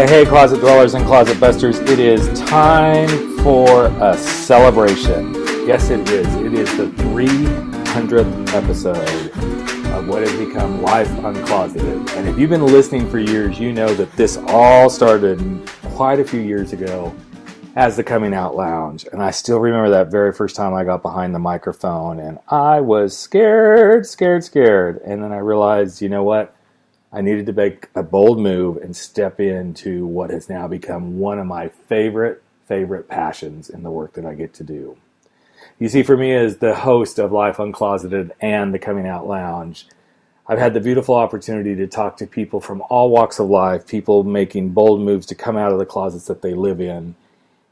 Hey, closet dwellers and closet busters. It is time for a celebration. Yes, it is. It is the 300th episode of what has become Life Uncloseted. And if you've been listening for years, you know that this all started quite a few years ago as the Coming Out Lounge. And I still remember that very first time I got behind the microphone and I was scared. And then I realized, you know what? I needed to make a bold move and step into what has now become one of my favorite passions in the work that I get to do. You see, for me as the host of Life Uncloseted and the Coming Out Lounge, I've had the beautiful opportunity to talk to people from all walks of life, people making bold moves to come out of the closets that they live in,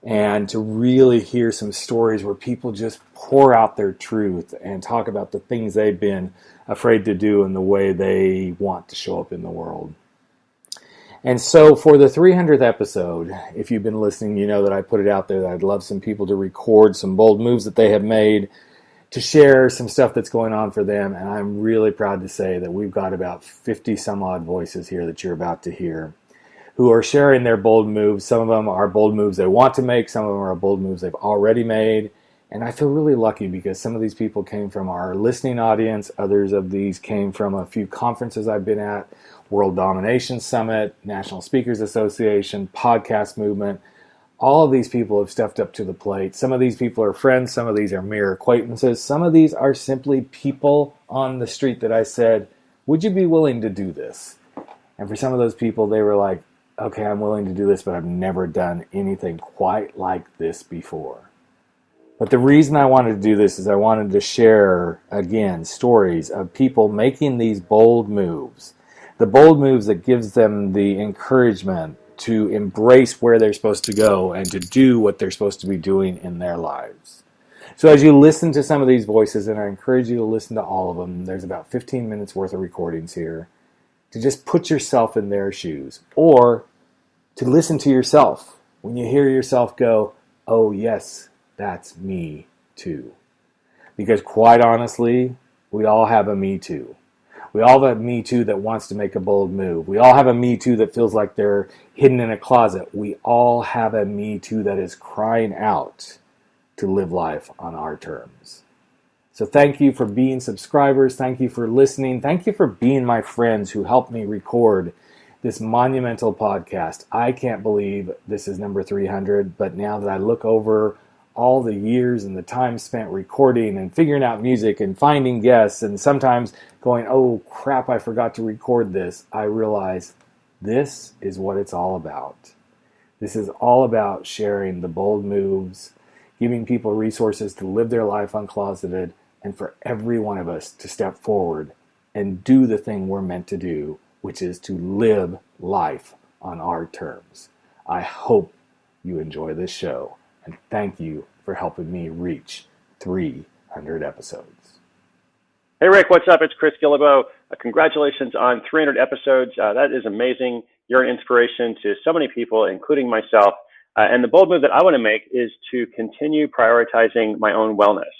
and to really hear some stories where people just pour out their truth and talk about the things they've been afraid to do and the way they want to show up in the world. And so for the 300th episode, if you've been listening, you know that I put it out there that I'd love some people to record some bold moves that they have made, to share some stuff that's going on for them. And I'm really proud to say that we've got about 50 some odd voices here that you're about to hear who are sharing their bold moves. Some of them are bold moves they want to make. Some of them are bold moves they've already made. And I feel really lucky because some of these people came from our listening audience. Others of these came from a few conferences I've been at, World Domination Summit, National Speakers Association, Podcast Movement. All of these people have stepped up to the plate. Some of these people are friends. Some of these are mere acquaintances. Some of these are simply people on the street that I said, would you be willing to do this? And for some of those people, they were like, okay, I'm willing to do this, but I've never done anything quite like this before. But the reason I wanted to do this is I wanted to share, again, stories of people making these bold moves. The bold moves that gives them the encouragement to embrace where they're supposed to go and to do what they're supposed to be doing in their lives. So as you listen to some of these voices, and I encourage you to listen to all of them, there's about 15 minutes worth of recordings here, to just put yourself in their shoes, or to listen to yourself when you hear yourself go, oh yes, that's me too. Because quite honestly, we all have a me too. We all have a me too that wants to make a bold move. We all have a me too that feels like they're hidden in a closet. We all have a me too that is crying out to live life on our terms. So thank you for being subscribers. Thank you for listening. Thank you for being my friends who helped me record this monumental podcast. I can't believe this is number 300, but now that I look over all the years and the time spent recording and figuring out music and finding guests and sometimes going, oh crap, I forgot to record this, I realize this is what it's all about. This is all about sharing the bold moves, giving people resources to live their life uncloseted, and for every one of us to step forward and do the thing we're meant to do, which is to live life on our terms. I hope you enjoy this show, and thank you for helping me reach 300 episodes. Hey Rick, what's up? It's Chris Gillibo. Congratulations on 300 episodes. That is amazing. You're an inspiration to so many people, including myself. And the bold move that I want to make is to continue prioritizing my own wellness,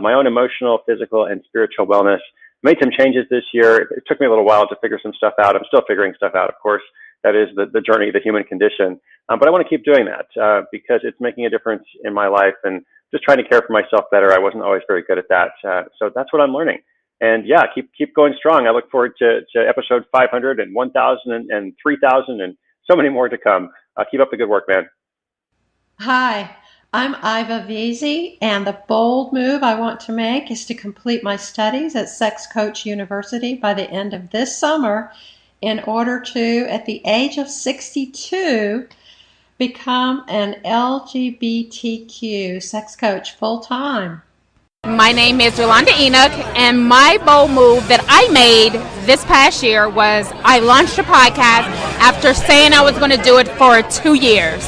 my own emotional, physical, and spiritual wellness. Made some changes this year. It took me a little while to figure some stuff out. I'm still figuring stuff out, of course. That is the journey of the human condition. But I want to keep doing that because it's making a difference in my life and just trying to care for myself better. I wasn't always very good at that. So that's what I'm learning. And yeah, keep going strong. I look forward to episode 500 and 1,000 and 3,000 and so many more to come. Keep up the good work, man. Hi, I'm Iva Veazey, and the bold move I want to make is to complete my studies at Sex Coach University by the end of this summer in order to, at the age of 62, become an LGBTQ sex coach full-time. My name is Yolanda Enoch, and my bold move that I made this past year was I launched a podcast after saying I was going to do it for 2 years.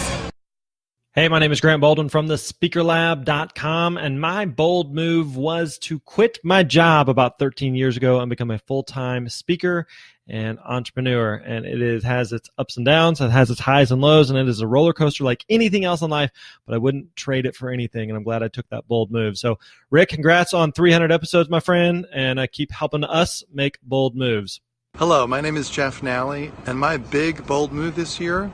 Hey, my name is Grant Baldwin from thespeakerlab.com, and my bold move was to quit my job about 13 years ago and become a full-time speaker and entrepreneur. And has its ups and downs, it has its highs and lows, and it is a roller coaster like anything else in life, but I wouldn't trade it for anything, and I'm glad I took that bold move. So, Rick, congrats on 300 episodes, my friend, and keep helping us make bold moves. Hello, my name is Jeff Nally, and my big, bold move this year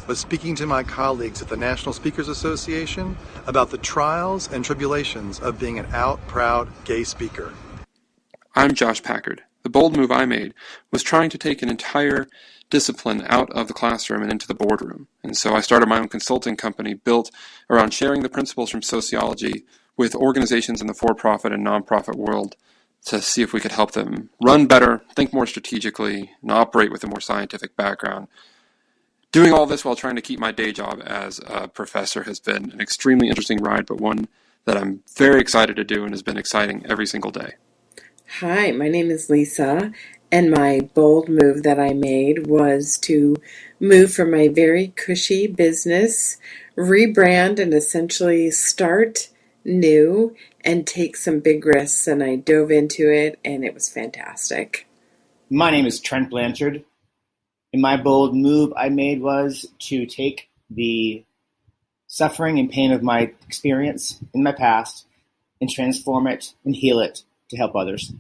was speaking to my colleagues at the National Speakers Association about the trials and tribulations of being an out, proud, gay speaker. I'm Josh Packard. The bold move I made was trying to take an entire discipline out of the classroom and into the boardroom. And so I started my own consulting company built around sharing the principles from sociology with organizations in the for-profit and nonprofit world to see if we could help them run better, think more strategically, and operate with a more scientific background. Doing all this while trying to keep my day job as a professor has been an extremely interesting ride, but one that I'm very excited to do and has been exciting every single day. Hi, my name is Lisa, and my bold move that I made was to move from my very cushy business, rebrand, and essentially start new and take some big risks, and I dove into it, and it was fantastic. My name is Trent Blanchard. And my bold move I made was to take the suffering and pain of my experience in my past and transform it and heal it to help others.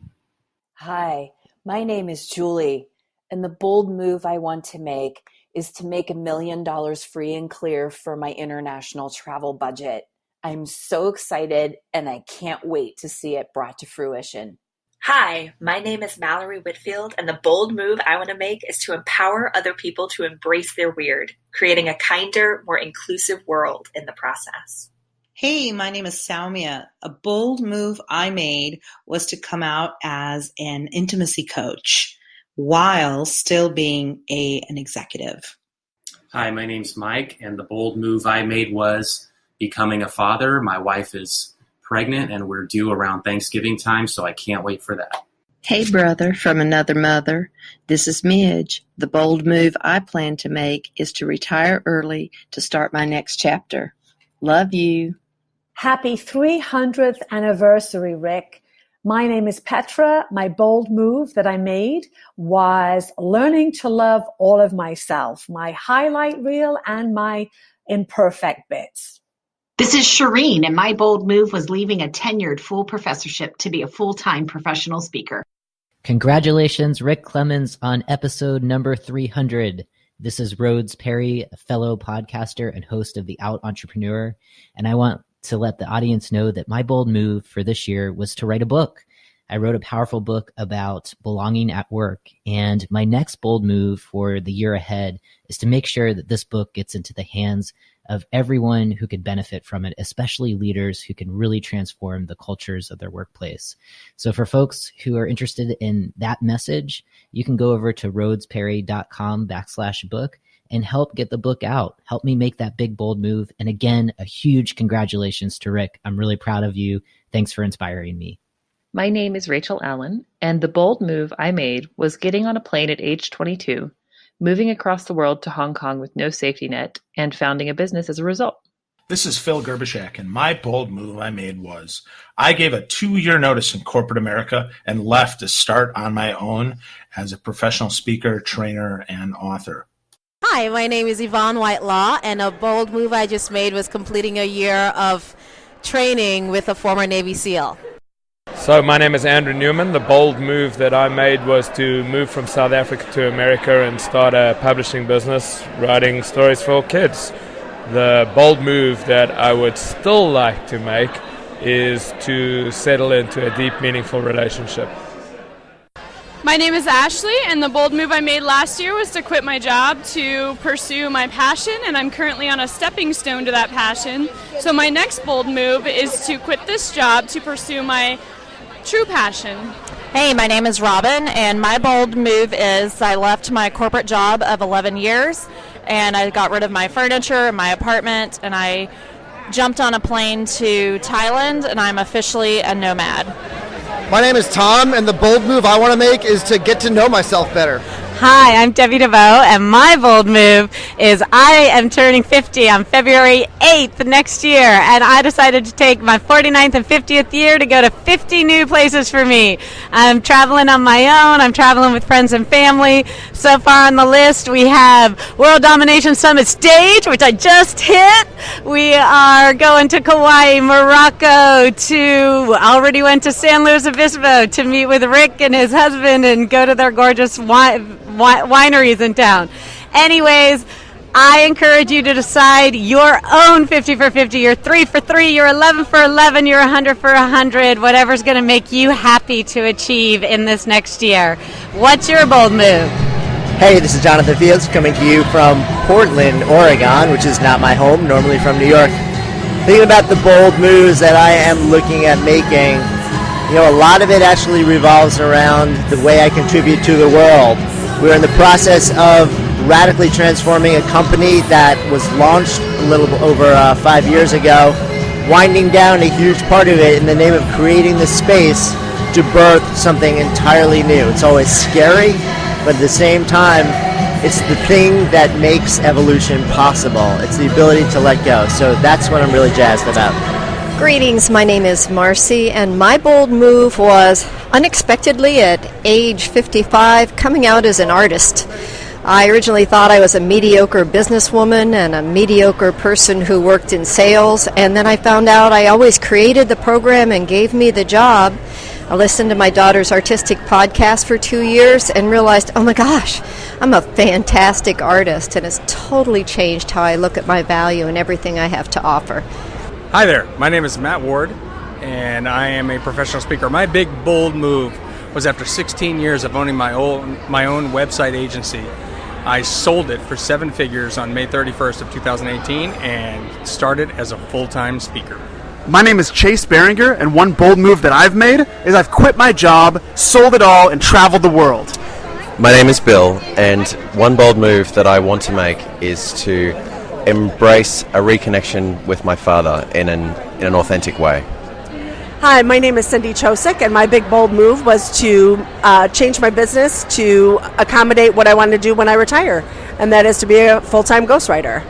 Hi, my name is Julie, and the bold move I want to make is to make $1 million free and clear for my international travel budget. I'm so excited, and I can't wait to see it brought to fruition. Hi, my name is Mallory Whitfield, and the bold move I want to make is to empower other people to embrace their weird, creating a kinder, more inclusive world in the process. Hey, my name is Saumya. A bold move I made was to come out as an intimacy coach while still being an executive. Hi, my name's Mike, and the bold move I made was becoming a father. My wife is pregnant, and we're due around Thanksgiving time, so I can't wait for that. Hey, brother from another mother. This is Midge. The bold move I plan to make is to retire early to start my next chapter. Love you. Happy 300th anniversary, Rick. My name is Petra. My bold move that I made was learning to love all of myself, my highlight reel and my imperfect bits. This is Shireen, and my bold move was leaving a tenured full professorship to be a full-time professional speaker. Congratulations, Rick Clemons, on episode number 300. This is Rhodes Perry, a fellow podcaster and host of The Out Entrepreneur, and I want to let the audience know that my bold move for this year was to write a book. I wrote a powerful book about belonging at work, and my next bold move for the year ahead is to make sure that this book gets into the hands of everyone who could benefit from it, especially leaders who can really transform the cultures of their workplace. So for folks who are interested in that message, you can go over to rhodesperry.com/book and help get the book out. Help me make that big, bold move. And again, a huge congratulations to Rick. I'm really proud of you. Thanks for inspiring me. My name is Rachel Allen, and the bold move I made was getting on a plane at age 22, moving across the world to Hong Kong with no safety net, and founding a business as a result. This is Phil Gerbishak, and my bold move I made was I gave a 2-year notice in corporate America and left to start on my own as a professional speaker, trainer, and author. Hi, my name is Yvonne Whitelaw, and a bold move I just made was completing a year of training with a former Navy SEAL. So my name is Andrew Newman. The bold move that I made was to move from South Africa to America and start a publishing business writing stories for kids. The bold move that I would still like to make is to settle into a deep, meaningful relationship. My name is Ashley, and the bold move I made last year was to quit my job to pursue my passion, and I'm currently on a stepping stone to that passion. So my next bold move is to quit this job to pursue my true passion. Hey, my name is Robin, and my bold move is I left my corporate job of 11 years, and I got rid of my furniture and my apartment, and I jumped on a plane to Thailand, and I'm officially a nomad. My name is Tom, and the bold move I want to make is to get to know myself better. Hi, I'm Debbie DeVoe, and my bold move is I am turning 50 on February 8th next year, and I decided to take my 49th and 50th year to go to 50 new places for me. I'm traveling on my own. I'm traveling with friends and family. So far on the list, we have World Domination Summit Stage, which I just hit. We are going to Kauai, Morocco, already went to San Luis Obispo to meet with Rick and his husband and go to their gorgeous wineries in town. Anyways, I encourage you to decide your own 50 for 50, your 3 for 3, your 11 for 11, your 100 for 100, whatever's going to make you happy to achieve in this next year. What's your bold move? Hey, this is Jonathan Fields coming to you from Portland, Oregon, which is not my home, normally from New York. Thinking about the bold moves that I am looking at making, a lot of it actually revolves around the way I contribute to the world. We're in the process of radically transforming a company that was launched a little over 5 years ago, winding down a huge part of it in the name of creating the space to birth something entirely new. It's always scary, but at the same time, it's the thing that makes evolution possible. It's the ability to let go. So that's what I'm really jazzed about. Greetings, my name is Marcy, and my bold move was unexpectedly at age 55 coming out as an artist. I originally thought I was a mediocre businesswoman and a mediocre person who worked in sales, and then I found out I always created the program and gave me the job. I listened to my daughter's artistic podcast for 2 years and realized, oh my gosh, I'm a fantastic artist, and it's totally changed how I look at my value and everything I have to offer. Hi there, my name is Matt Ward, and I am a professional speaker. My big bold move was after 16 years of owning my own website agency. I sold it for 7 figures on May 31st of 2018 and started as a full-time speaker. My name is Chase Behringer, and one bold move that I've made is I've quit my job, sold it all, and traveled the world. My name is Bill, and one bold move that I want to make is to embrace a reconnection with my father in an authentic way. Hi, my name is Cindy Chosick, and my big bold move was to change my business to accommodate what I want to do when I retire, and that is to be a full-time ghostwriter.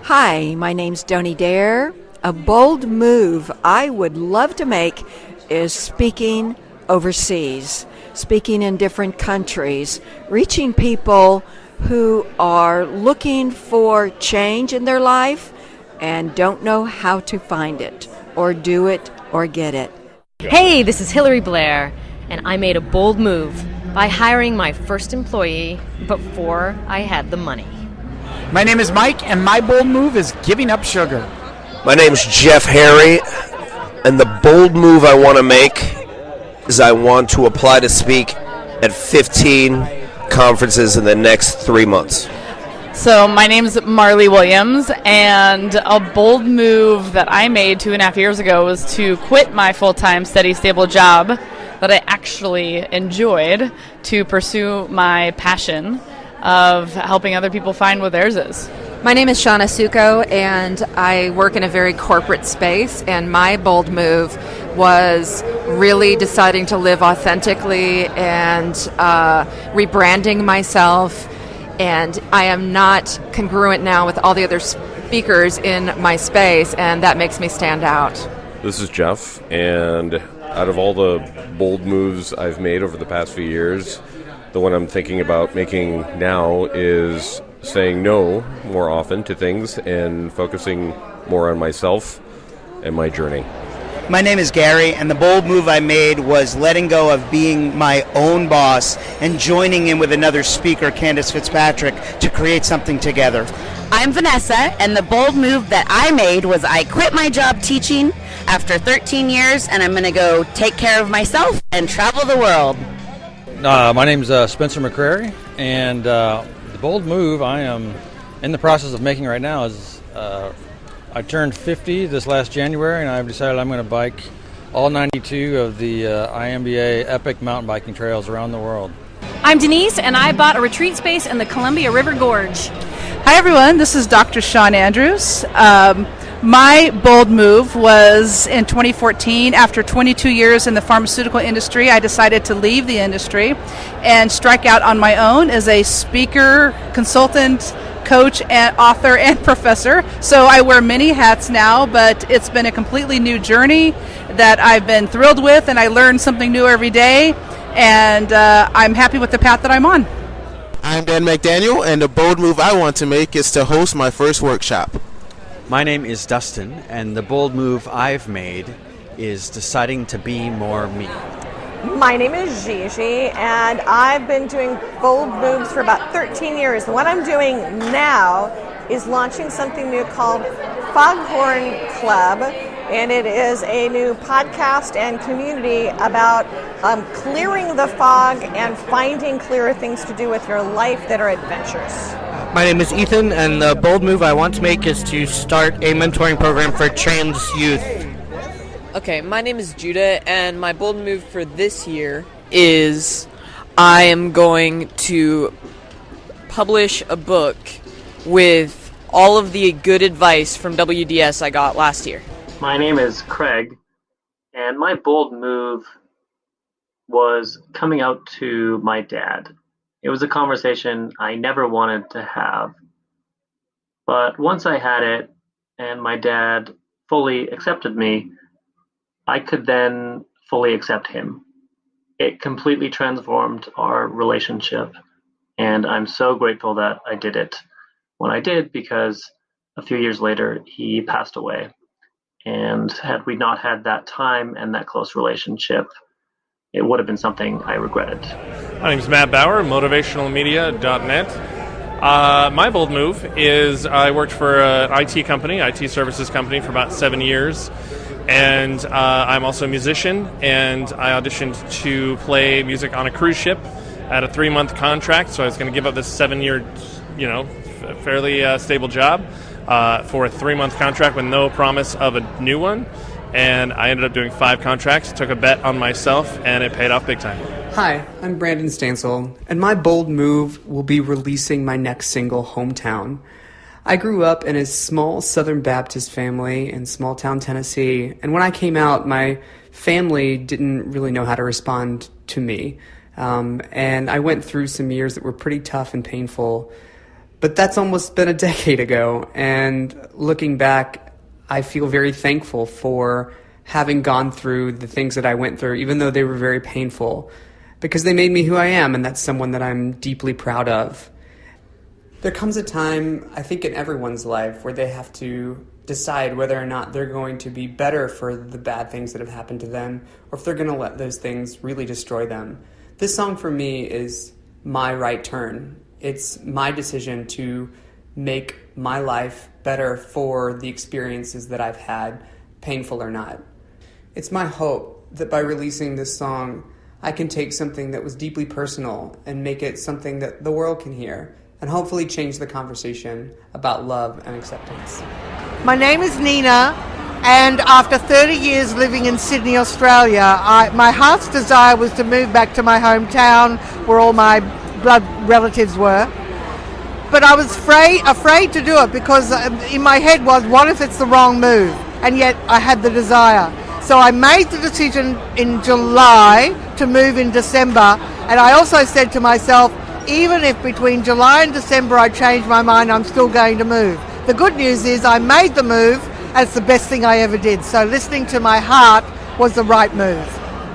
Hi, my name's Doni Dare. A bold move I would love to make is speaking overseas, speaking in different countries, reaching people who are looking for change in their life and don't know how to find it or do it or get it. Hey, this is Hillary Blair, and I made a bold move by hiring my first employee before I had the money. My name is Mike, and my bold move is giving up sugar. My name's Jeff Harry, and the bold move I want to make is I want to apply to speak at 15 conferences in the next 3 months. So my name's Marley Williams, and a bold move that I made 2.5 years ago was to quit my full-time steady stable job that I actually enjoyed to pursue my passion of helping other people find what theirs is. My name is Shauna Suko, and I work in a very corporate space, and my bold move was really deciding to live authentically and rebranding myself, and I am not congruent now with all the other speakers in my space, and that makes me stand out. This is Jeff, and out of all the bold moves I've made over the past few years, the one I'm thinking about making now is saying no more often to things and focusing more on myself and my journey. My name is Gary, and the bold move I made was letting go of being my own boss and joining in with another speaker, Candace Fitzpatrick, to create something together. I'm Vanessa, and the bold move that I made was I quit my job teaching after 13 years, and I'm going to go take care of myself and travel the world. My name's Spencer McCrary, and the bold move I am in the process of making right now is I turned 50 this last January, and I've decided I'm going to bike all 92 of the IMBA epic mountain biking trails around the world. I'm Denise, and I bought a retreat space in the Columbia River Gorge. Hi everyone, this is Dr. Sean Andrews. My bold move was in 2014. After 22 years in the pharmaceutical industry, I decided to leave the industry and strike out on my own as a speaker, consultant, coach, and author, and professor. So I wear many hats now, but it's been a completely new journey that I've been thrilled with, and I learn something new every day, and I'm happy with the path that I'm on. I'm Dan McDaniel, and the bold move I want to make is to host my first workshop. My name is Dustin, and the bold move I've made is deciding to be more me. My name is Gigi, and I've been doing bold moves for about 13 years. What I'm doing now is launching something new called Foghorn Club, and it is a new podcast and community about clearing the fog and finding clearer things to do with your life that are adventures. My name is Ethan, and the bold move I want to make is to start a mentoring program for trans youth. Okay, my name is Judah, and my bold move for this year is I am going to publish a book with all of the good advice from WDS I got last year. My name is Craig, and my bold move was coming out to my dad. It was a conversation I never wanted to have. But once I had it, and my dad fully accepted me, I could then fully accept him. It completely transformed our relationship, and I'm so grateful that I did it when I did, because a few years later he passed away. And had we not had that time and that close relationship, it would have been something I regretted. My name is Matt Bauer, motivationalmedia.net. My bold move is I worked for an IT company, IT services company, for about 7 years. And I'm also a musician, and I auditioned to play music on a cruise ship at a 3-month contract. So I was going to give up this 7-year, fairly stable job for a 3-month contract with no promise of a new one. And I ended up doing 5 contracts, took a bet on myself, and it paid off big time. Hi, I'm Brandon Stansel, and my bold move will be releasing my next single, Hometown. I grew up in a small Southern Baptist family in small town Tennessee, and when I came out, my family didn't really know how to respond to me. And I went through some years that were pretty tough and painful, but that's almost been a decade ago, and looking back, I feel very thankful for having gone through the things that I went through, even though they were very painful, because they made me who I am, and that's someone that I'm deeply proud of. There comes a time, I think, in everyone's life where they have to decide whether or not they're going to be better for the bad things that have happened to them, or if they're going to let those things really destroy them. This song for me is my right turn. It's my decision to make my life better for the experiences that I've had, painful or not. It's my hope that by releasing this song, I can take something that was deeply personal and make it something that the world can hear, and hopefully change the conversation about love and acceptance. My name is Nina, and after 30 years living in Sydney, Australia, my heart's desire was to move back to my hometown where all my blood relatives were. But I was afraid to do it because in my head was, what if it's the wrong move? And yet I had the desire. So I made the decision in July to move in December, and I also said to myself, even if between July and December I change my mind, I'm still going to move. The good news is I made the move, and it's the best thing I ever did. So listening to my heart was the right move.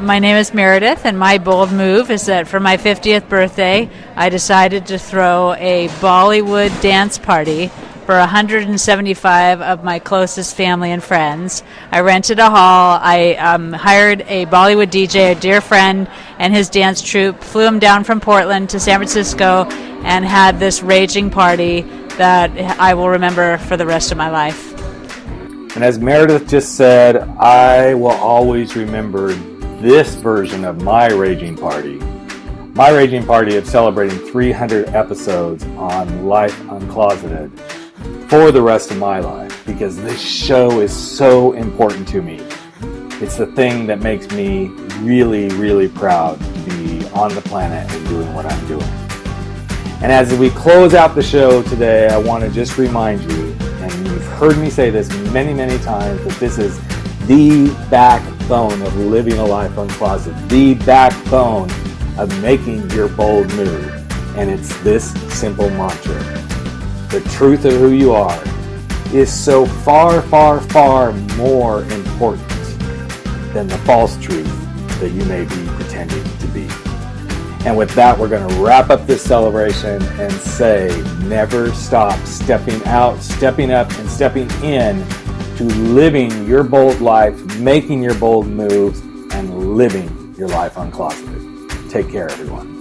My name is Meredith, and my bold move is that for my 50th birthday, I decided to throw a Bollywood dance party for 175 of my closest family and friends. I rented a hall. I hired a Bollywood DJ, a dear friend, and his dance troupe, flew him down from Portland to San Francisco, and had this raging party that I will remember for the rest of my life. And as Meredith just said, I will always remember this version of my Raging Party. My Raging Party of celebrating 300 episodes on Life Uncloseted for the rest of my life, because this show is so important to me. It's the thing that makes me really, really proud to be on the planet and doing what I'm doing. And as we close out the show today, I want to just remind you, and you've heard me say this many, many times, that this is the backbone of living a life uncloseted, the backbone of making your bold move. And it's this simple mantra. The truth of who you are is so far, far, far more important than the false truth that you may be pretending to be. And with that, we're going to wrap up this celebration and say, never stop stepping out, stepping up, and stepping in to living your bold life, making your bold moves, and living your life uncloseted. Take care, everyone.